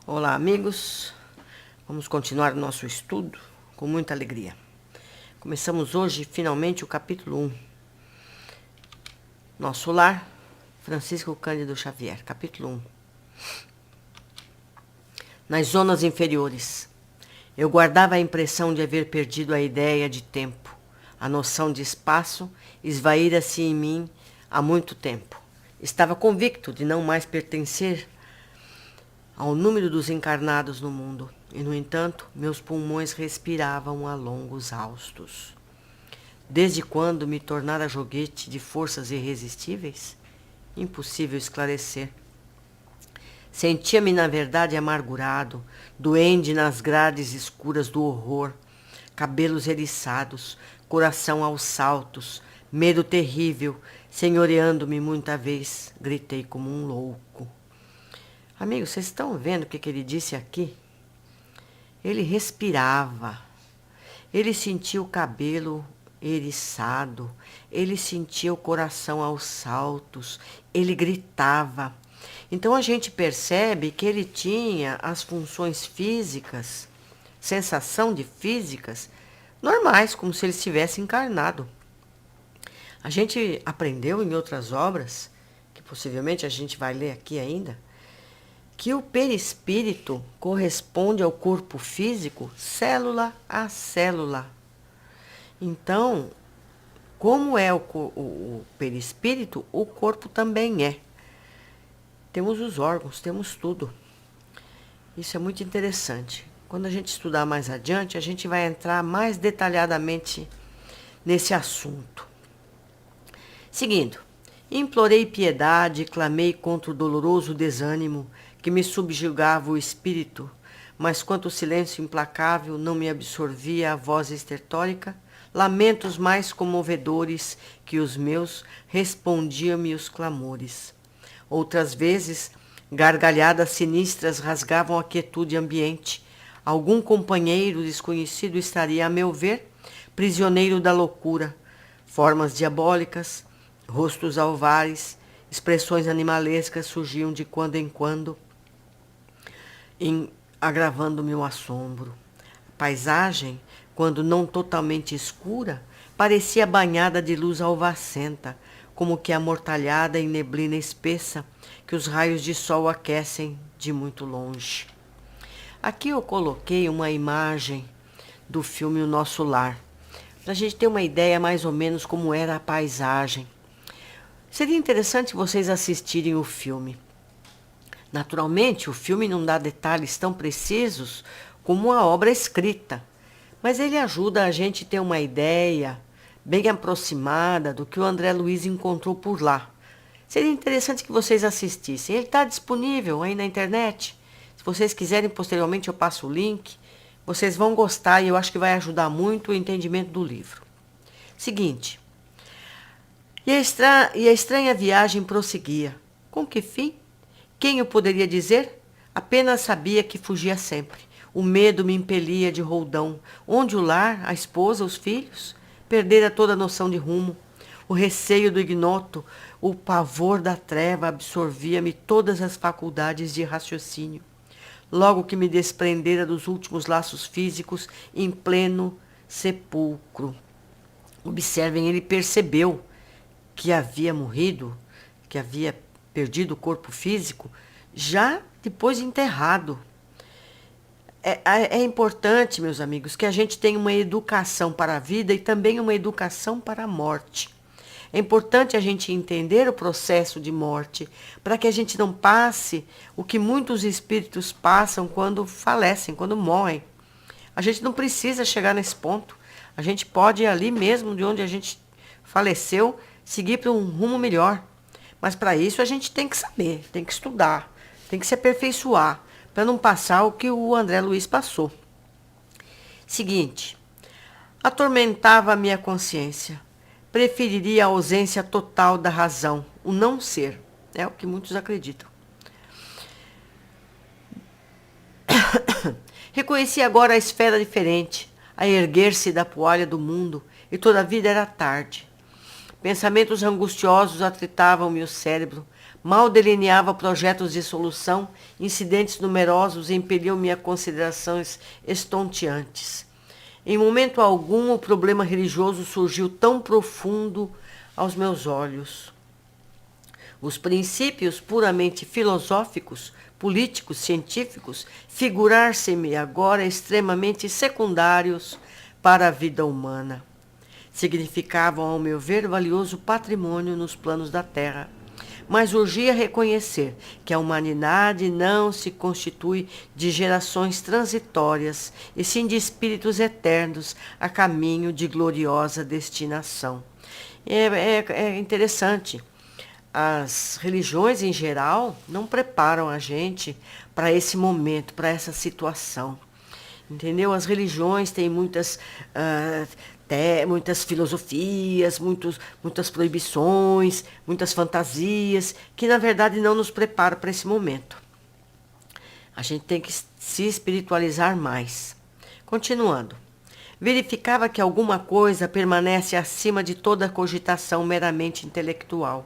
Olá, amigos. Vamos continuar o nosso estudo com muita alegria. Começamos hoje, finalmente, o capítulo 1. Nosso Lar, Francisco Cândido Xavier, capítulo 1. Nas zonas inferiores, eu guardava a impressão de haver perdido a ideia de tempo. A noção de espaço esvaíra-se em mim há muito tempo. Estava convicto de não mais pertencer ao número dos encarnados no mundo, e, no entanto, meus pulmões respiravam a longos haustos. Desde quando me tornara joguete de forças irresistíveis? Impossível esclarecer. Sentia-me, na verdade, amargurado, duende nas grades escuras do horror, cabelos eriçados, coração aos saltos, medo terrível, senhoreando-me muita vez, gritei como um louco. Amigos, vocês estão vendo o que ele disse aqui? Ele respirava, ele sentia o cabelo eriçado, ele sentia o coração aos saltos, ele gritava. Então a gente percebe que ele tinha as funções físicas, sensação de físicas, normais, como se ele estivesse encarnado. A gente aprendeu em outras obras, que possivelmente a gente vai ler aqui ainda, que o perispírito corresponde ao corpo físico célula a célula. Então, como é o perispírito, o corpo também é. Temos os órgãos, temos tudo. Isso é muito interessante. Quando a gente estudar mais adiante, a gente vai entrar mais detalhadamente nesse assunto. Seguindo, implorei piedade, clamei contra o doloroso desânimo que me subjugava o espírito, mas quanto o silêncio implacável não me absorvia a voz estertórica, lamentos mais comovedores que os meus respondiam-me os clamores. Outras vezes, gargalhadas sinistras rasgavam a quietude ambiente. Algum companheiro desconhecido estaria, a meu ver, prisioneiro da loucura. Formas diabólicas, rostos alvares, expressões animalescas surgiam de quando em quando, agravando meu assombro. A paisagem, quando não totalmente escura, parecia banhada de luz alvacenta, como que amortalhada em neblina espessa, que os raios de sol aquecem de muito longe. Aqui eu coloquei uma imagem do filme O Nosso Lar, para a gente ter uma ideia mais ou menos como era a paisagem. Seria interessante vocês assistirem o filme. Naturalmente, o filme não dá detalhes tão precisos como a obra escrita, mas ele ajuda a gente a ter uma ideia bem aproximada do que o André Luiz encontrou por lá. Seria interessante que vocês assistissem. Ele está disponível aí na internet. Se vocês quiserem, posteriormente eu passo o link. Vocês vão gostar e eu acho que vai ajudar muito o entendimento do livro. Seguinte. E a estranha viagem prosseguia. Com que fim? Quem o poderia dizer? Apenas sabia que fugia sempre. O medo me impelia de roldão. Onde o lar, a esposa, os filhos? Perdera toda a noção de rumo. O receio do ignoto, o pavor da treva absorvia-me todas as faculdades de raciocínio. Logo que me desprendera dos últimos laços físicos em pleno sepulcro. Observem, ele percebeu que havia morrido, que havia perdido o corpo físico, já depois de enterrado. É importante, meus amigos, que a gente tenha uma educação para a vida e também uma educação para a morte. É importante a gente entender o processo de morte, para que a gente não passe o que muitos espíritos passam quando falecem, quando morrem. A gente não precisa chegar nesse ponto. A gente pode ir ali mesmo, de onde a gente faleceu, seguir para um rumo melhor. Mas para isso a gente tem que saber, tem que estudar, tem que se aperfeiçoar, para não passar o que o André Luiz passou. Seguinte, atormentava a minha consciência. Preferiria a ausência total da razão, o não ser. É o que muitos acreditam. Reconheci agora a esfera diferente, a erguer-se da poalha do mundo, e todavia era tarde. Pensamentos angustiosos atritavam-me o cérebro. Mal delineava projetos de solução, incidentes numerosos impeliam-me a considerações estonteantes. Em momento algum, o problema religioso surgiu tão profundo aos meus olhos. Os princípios puramente filosóficos, políticos, científicos, figurar-se-me agora extremamente secundários para a vida humana. Significavam, ao meu ver, valioso patrimônio nos planos da terra. Mas urgia reconhecer que a humanidade não se constitui de gerações transitórias, e sim de espíritos eternos a caminho de gloriosa destinação. É interessante. As religiões, em geral, não preparam a gente para esse momento, para essa situação. Entendeu? As religiões têm muitas filosofias, muitas proibições, muitas fantasias, que na verdade não nos preparam para esse momento. A gente tem que se espiritualizar mais. Continuando. Verificava que alguma coisa permanece acima de toda cogitação meramente intelectual.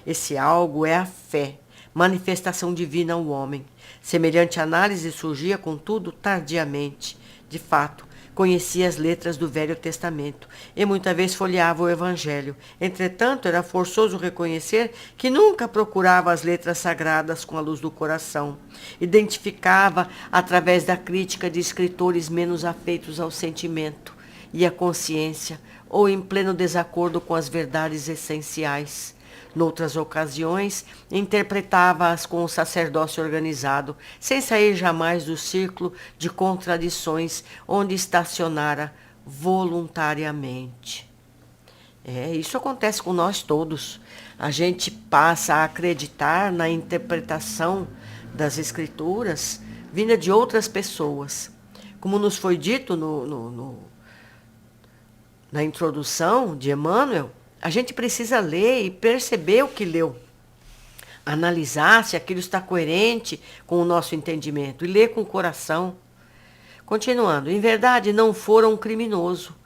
Esse algo é a fé, manifestação divina ao homem. Semelhante análise surgia, contudo, tardiamente. De fato, conhecia as letras do Velho Testamento e muitas vezes folheava o Evangelho. Entretanto, era forçoso reconhecer que nunca procurava as letras sagradas com a luz do coração. Identificava através da crítica de escritores menos afeitos ao sentimento e à consciência, ou em pleno desacordo com as verdades essenciais. Noutras ocasiões, interpretava-as com o sacerdócio organizado, sem sair jamais do círculo de contradições onde estacionara voluntariamente. Isso acontece com nós todos. A gente passa a acreditar na interpretação das escrituras vinda de outras pessoas. Como nos foi dito na introdução de Emmanuel, a gente precisa ler e perceber o que leu. Analisar se aquilo está coerente com o nosso entendimento e ler com o coração. Continuando, em verdade não fora um criminoso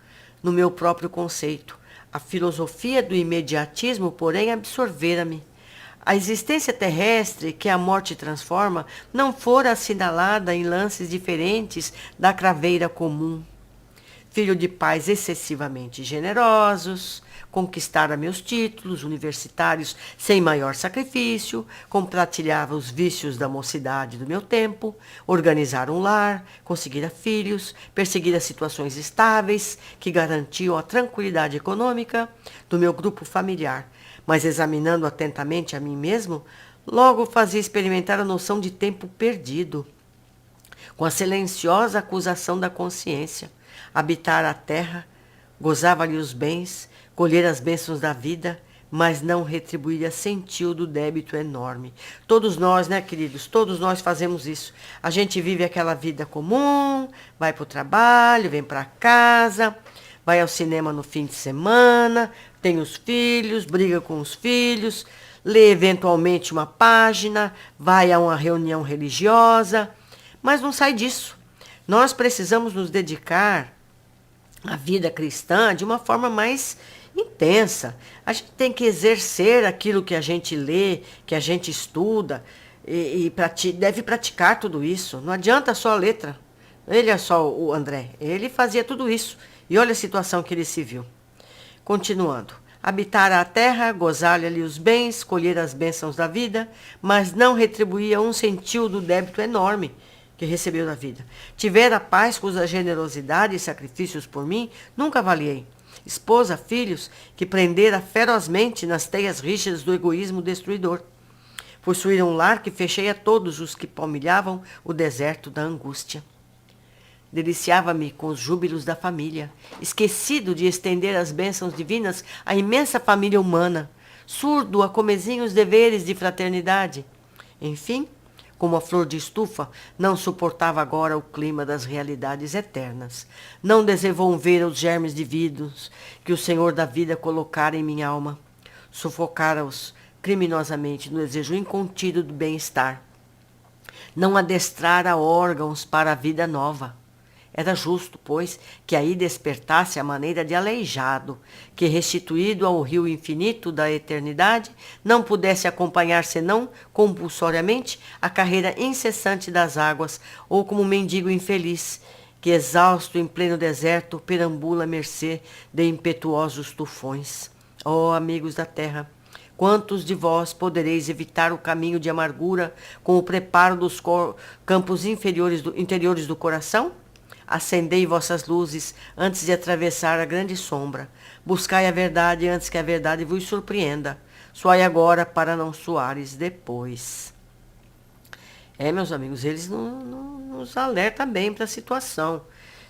no meu próprio conceito. A filosofia do imediatismo, porém, absorvera-me. A existência terrestre que a morte transforma não fora assinalada em lances diferentes da craveira comum. Filho de pais excessivamente generosos, conquistara meus títulos universitários sem maior sacrifício, compartilhava os vícios da mocidade do meu tempo, organizara um lar, conseguira filhos, perseguira situações estáveis que garantiam a tranquilidade econômica do meu grupo familiar, mas examinando atentamente a mim mesmo, logo fazia experimentar a noção de tempo perdido, com a silenciosa acusação da consciência. Habitar a terra, gozava-lhe os bens, colher as bênçãos da vida, mas não retribuía centil do débito enorme. Todos nós, né, queridos? Todos nós fazemos isso. A gente vive aquela vida comum, vai para o trabalho, vem para casa, vai ao cinema no fim de semana, tem os filhos, briga com os filhos, lê eventualmente uma página, vai a uma reunião religiosa, mas não sai disso. Nós precisamos nos dedicar à vida cristã de uma forma mais intensa. A gente tem que exercer aquilo que a gente lê, que a gente estuda, e deve praticar tudo isso. Não adianta só a letra. Ele é só o André. Ele fazia tudo isso. E olha a situação que ele se viu. Continuando. Habitar a terra, gozar-lhe os bens, colher as bênçãos da vida, mas não retribuía um centil do débito enorme que recebeu da vida. Tivera paz cuja generosidade e sacrifícios por mim nunca avaliei. Esposa, filhos, que prendera ferozmente nas teias rígidas do egoísmo destruidor. Possuíra um lar que fechei a todos os que palmilhavam o deserto da angústia. Deliciava-me com os júbilos da família, esquecido de estender as bênçãos divinas à imensa família humana, surdo a comezinhos deveres de fraternidade. Enfim, como a flor de estufa, não suportava agora o clima das realidades eternas. Não desenvolvera os germes divinos que o Senhor da vida colocara em minha alma. Sufocara-os criminosamente no desejo incontido do bem-estar. Não adestrara órgãos para a vida nova. Era justo, pois, que aí despertasse a maneira de aleijado, que, restituído ao rio infinito da eternidade, não pudesse acompanhar senão compulsoriamente a carreira incessante das águas, ou como um mendigo infeliz, que, exausto em pleno deserto, perambula à mercê de impetuosos tufões. Ó amigos da terra, quantos de vós podereis evitar o caminho de amargura com o preparo dos campos interiores do coração? Acendei vossas luzes antes de atravessar a grande sombra. Buscai a verdade antes que a verdade vos surpreenda. Suai agora para não suares depois. Meus amigos, eles nos alertam bem para a situação.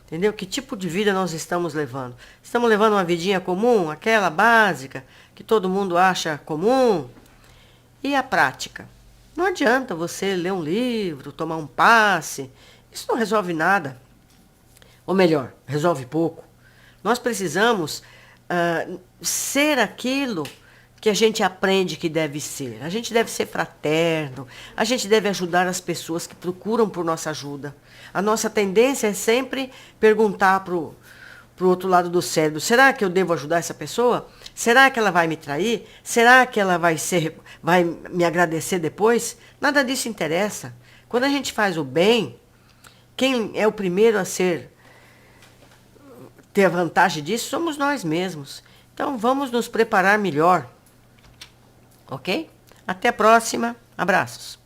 Entendeu? Que tipo de vida nós estamos levando? Estamos levando uma vidinha comum, aquela básica, que todo mundo acha comum? E a prática? Não adianta você ler um livro, tomar um passe. Isso não resolve nada. Ou melhor, resolve pouco. Nós precisamos ser aquilo que a gente aprende que deve ser. A gente deve ser fraterno, a gente deve ajudar as pessoas que procuram por nossa ajuda. A nossa tendência é sempre perguntar para o outro lado do cérebro, será que eu devo ajudar essa pessoa? Será que ela vai me trair? Será que ela vai me agradecer depois? Nada disso interessa. Quando a gente faz o bem, quem é o primeiro a ter a vantagem disso somos nós mesmos. Então vamos nos preparar melhor. Ok? Até a próxima. Abraços.